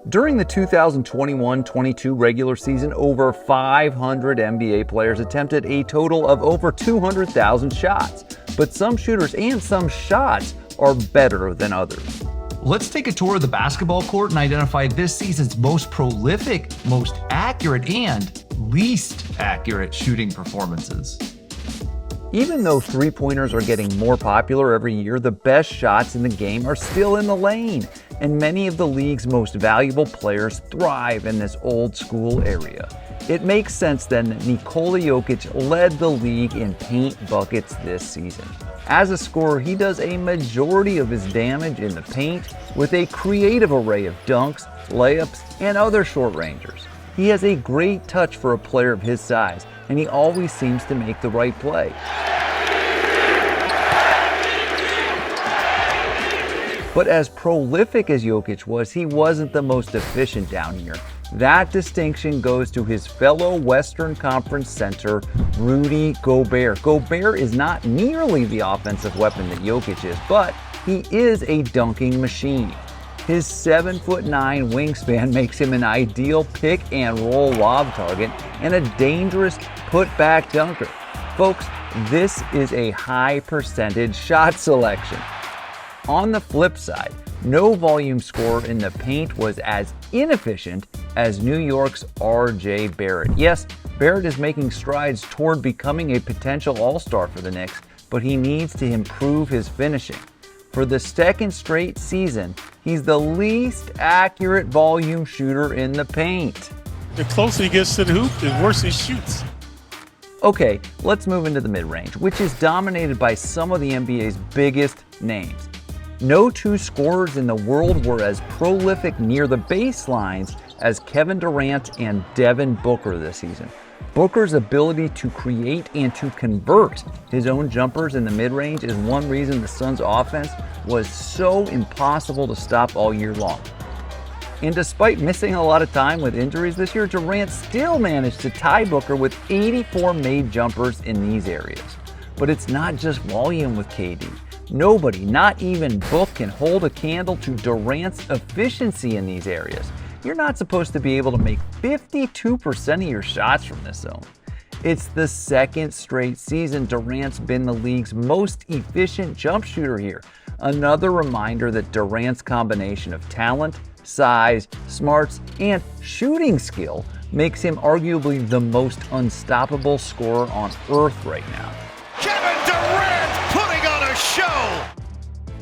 During the 2021-22 regular season, over 500 NBA players attempted a total of over 200,000 shots. But some shooters and some shots are better than others. Let's take a tour of the basketball court and identify this season's most prolific, most accurate, and least accurate shooting performances. Even though three-pointers are getting more popular every year, the best shots in the game are still in the lane, and many of the league's most valuable players thrive in this old-school area. It makes sense then that Nikola Jokic led the league in paint buckets this season. As a scorer, he does a majority of his damage in the paint with a creative array of dunks, layups, and other short-rangers. He has a great touch for a player of his size, and he always seems to make the right play. But as prolific as Jokic was, he wasn't the most efficient down here. That distinction goes to his fellow Western Conference center, Rudy Gobert. Gobert is not nearly the offensive weapon that Jokic is, but he is a dunking machine. His 7'9" wingspan makes him an ideal pick-and-roll lob target and a dangerous put-back dunker. Folks, this is a high-percentage shot selection. On the flip side, no volume scorer in the paint was as inefficient as New York's R.J. Barrett. Yes, Barrett is making strides toward becoming a potential all-star for the Knicks, but he needs to improve his finishing. For the second straight season, he's the least accurate volume shooter in the paint. The closer he gets to the hoop, the worse he shoots. Okay, let's move into the mid-range, which is dominated by some of the NBA's biggest names. No two scorers in the world were as prolific near the baselines as Kevin Durant and Devin Booker this season. Booker's ability to create and to convert his own jumpers in the mid-range is one reason the Suns' offense was so impossible to stop all year long. And despite missing a lot of time with injuries this year, Durant still managed to tie Booker with 84 made jumpers in these areas. But it's not just volume with KD. Nobody, not even Book, can hold a candle to Durant's efficiency in these areas. You're not supposed to be able to make 52% of your shots from this zone. It's the second straight season Durant's been the league's most efficient jump shooter here. Another reminder that Durant's combination of talent, size, smarts, and shooting skill makes him arguably the most unstoppable scorer on earth right now. Kevin Durant putting on a show!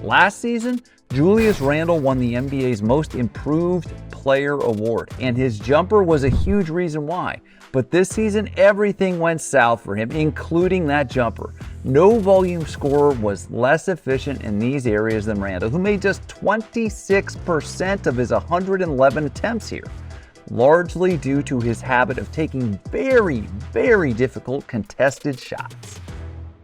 Last season, Julius Randle won the NBA's Most Improved Player award, and his jumper was a huge reason why. But this season, everything went south for him, including that jumper. No volume scorer was less efficient in these areas than Randle, who made just 26% of his 111 attempts here, largely due to his habit of taking very, very difficult contested shots.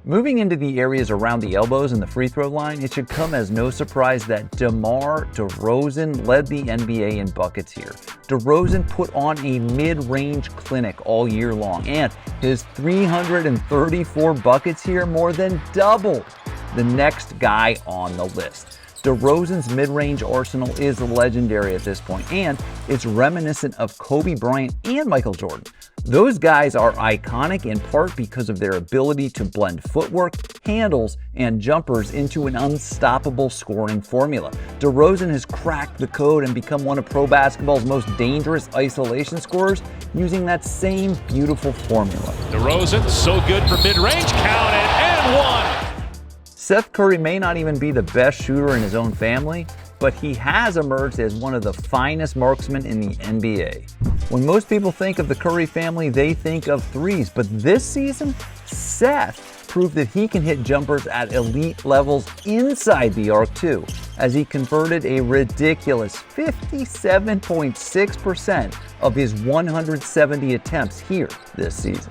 Moving into the areas around the elbows and the free throw line, it should come as no surprise that DeMar DeRozan led the NBA in buckets here. DeRozan put on a mid-range clinic all year long, and his 334 buckets here more than doubled the next guy on the list. DeRozan's mid-range arsenal is legendary at this point, and it's reminiscent of Kobe Bryant and Michael Jordan. Those guys are iconic in part because of their ability to blend footwork, handles, and jumpers into an unstoppable scoring formula. DeRozan has cracked the code and become one of pro basketball's most dangerous isolation scorers using that same beautiful formula. DeRozan, so good for mid-range, count it, and one! Seth Curry may not even be the best shooter in his own family, but he has emerged as one of the finest marksmen in the NBA. When most people think of the Curry family, they think of threes, but this season, Seth proved that he can hit jumpers at elite levels inside the arc too, as he converted a ridiculous 57.6% of his 170 attempts here this season.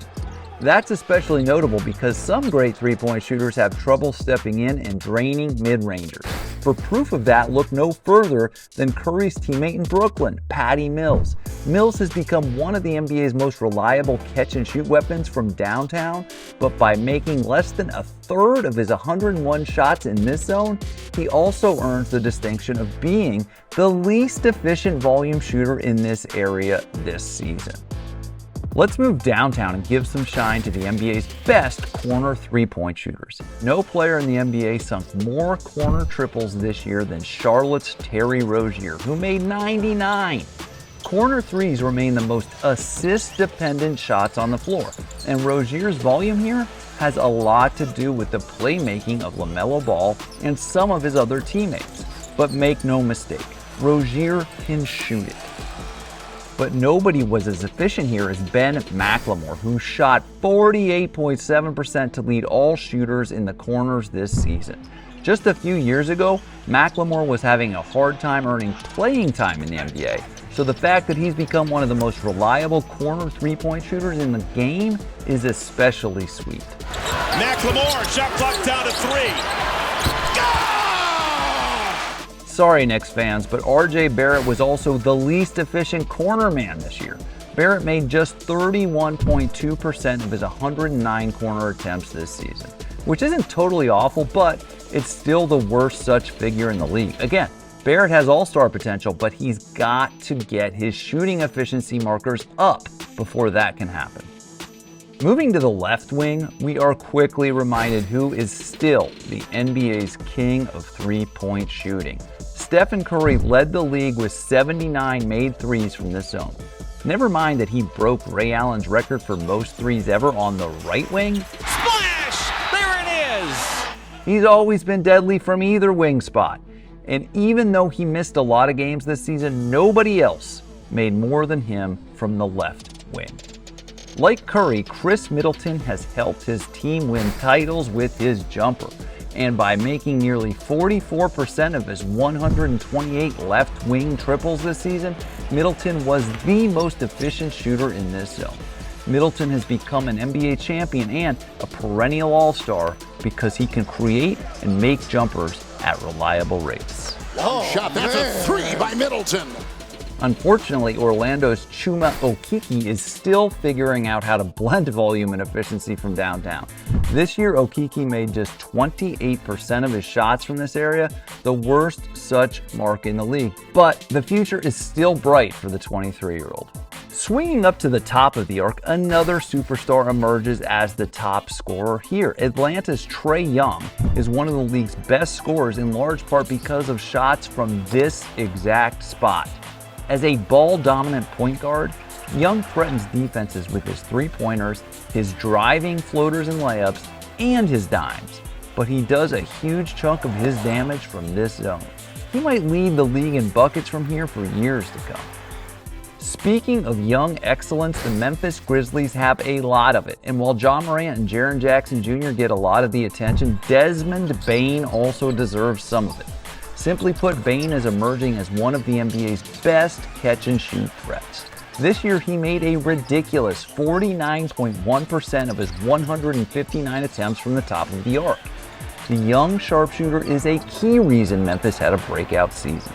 That's especially notable because some great three-point shooters have trouble stepping in and draining mid-rangers. For proof of that, look no further than Curry's teammate in Brooklyn, Patty Mills. Mills has become one of the NBA's most reliable catch-and-shoot weapons from downtown, but by making less than a third of his 101 shots in this zone, he also earns the distinction of being the least efficient volume shooter in this area this season. Let's move downtown and give some shine to the NBA's best corner three-point shooters. No player in the NBA sunk more corner triples this year than Charlotte's Terry Rozier, who made 99. Corner threes remain the most assist-dependent shots on the floor, and Rozier's volume here has a lot to do with the playmaking of LaMelo Ball and some of his other teammates. But make no mistake, Rozier can shoot it. But nobody was as efficient here as Ben McLemore, who shot 48.7% to lead all shooters in the corners this season. Just a few years ago, McLemore was having a hard time earning playing time in the NBA, so the fact that he's become one of the most reliable corner three-point shooters in the game is especially sweet. McLemore, shot clock down to 3. Sorry, Knicks fans, but RJ Barrett was also the least efficient corner man this year. Barrett made just 31.2% of his 109 corner attempts this season, which isn't totally awful, but it's still the worst such figure in the league. Again, Barrett has all-star potential, but he's got to get his shooting efficiency markers up before that can happen. Moving to the left wing, we are quickly reminded who is still the NBA's king of three-point shooting. Stephen Curry led the league with 79 made threes from this zone. Never mind that he broke Ray Allen's record for most threes ever on the right wing. Splash! There it is! He's always been deadly from either wing spot. And even though he missed a lot of games this season, nobody else made more than him from the left wing. Like Curry, Khris Middleton has helped his team win titles with his jumper. And by making nearly 44% of his 128 left wing triples this season, Middleton was the most efficient shooter in this zone. Middleton has become an NBA champion and a perennial all-star because he can create and make jumpers at reliable rates. Long shot, that's a three by Middleton. Unfortunately, Orlando's Chuma Okeke is still figuring out how to blend volume and efficiency from downtown. This year, Okeke made just 28% of his shots from this area, the worst such mark in the league. But the future is still bright for the 23-year-old. Swinging up to the top of the arc, another superstar emerges as the top scorer here. Atlanta's Trae Young is one of the league's best scorers in large part because of shots from this exact spot. As a ball-dominant point guard, Young threatens defenses with his three-pointers, his driving floaters and layups, and his dimes. But he does a huge chunk of his damage from this zone. He might lead the league in buckets from here for years to come. Speaking of young excellence, the Memphis Grizzlies have a lot of it. And while John Morant and Jaren Jackson Jr. get a lot of the attention, Desmond Bane also deserves some of it. Simply put, Bane is emerging as one of the NBA's best catch-and-shoot threats. This year, he made a ridiculous 49.1% of his 159 attempts from the top of the arc. The young sharpshooter is a key reason Memphis had a breakout season.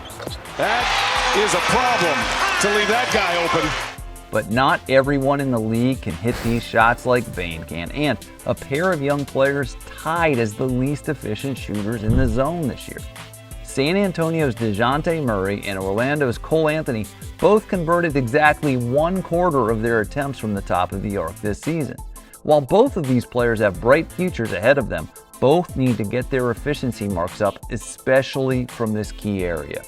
That is a problem to leave that guy open. But not everyone in the league can hit these shots like Bane can, and a pair of young players tied as the least efficient shooters in the zone this year. San Antonio's DeJounte Murray and Orlando's Cole Anthony both converted exactly 1/4 of their attempts from the top of the arc this season. While both of these players have bright futures ahead of them, both need to get their efficiency marks up, especially from this key area.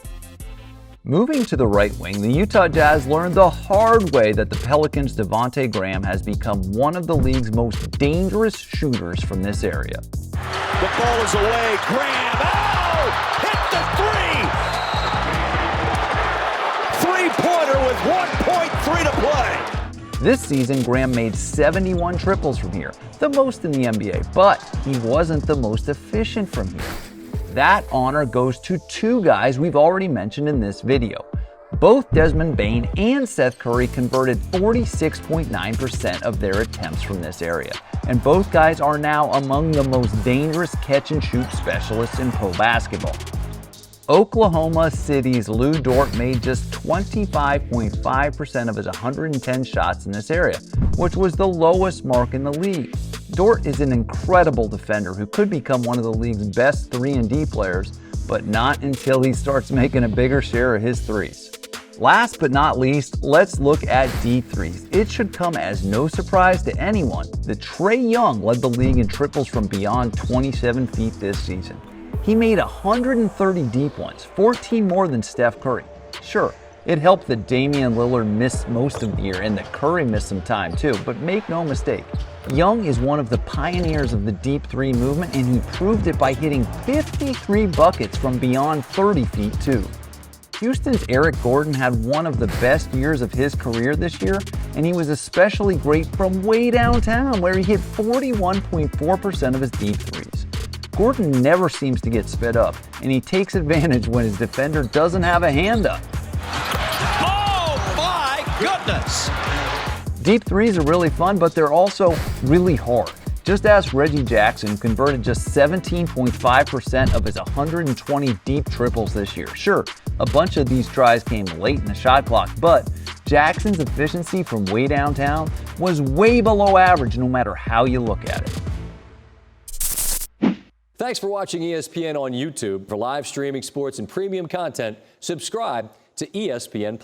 Moving to the right wing, the Utah Jazz learned the hard way that the Pelicans' Devontae Graham has become one of the league's most dangerous shooters from this area. The ball is away. Graham, hit the three! Three-pointer with 1.3 to play. This season, Graham made 71 triples from here, the most in the NBA, but he wasn't the most efficient from here. That honor goes to two guys we've already mentioned in this video. Both Desmond Bane and Seth Curry converted 46.9% of their attempts from this area, and both guys are now among the most dangerous catch-and-shoot specialists in pro basketball. Oklahoma City's Lou Dort made just 25.5% of his 110 shots in this area, which was the lowest mark in the league. Dort is an incredible defender who could become one of the league's best 3-and-D players, but not until he starts making a bigger share of his threes. Last but not least, let's look at deep threes. It should come as no surprise to anyone that Trae Young led the league in triples from beyond 27 feet this season. He made 130 deep ones, 14 more than Steph Curry. Sure, it helped that Damian Lillard missed most of the year and that Curry missed some time too, but make no mistake, Young is one of the pioneers of the deep three movement, and he proved it by hitting 53 buckets from beyond 30 feet too. Houston's Eric Gordon had one of the best years of his career this year, and he was especially great from way downtown, where he hit 41.4% of his deep threes. Gordon never seems to get sped up, and he takes advantage when his defender doesn't have a hand up. Oh my goodness! Deep threes are really fun, but they're also really hard. Just ask Reggie Jackson, who converted just 17.5% of his 120 deep triples this year. Sure, a bunch of these tries came late in the shot clock, but Jackson's efficiency from way downtown was way below average no matter how you look at it. Thanks for watching ESPN on YouTube. For live streaming sports and premium content, subscribe to ESPN+.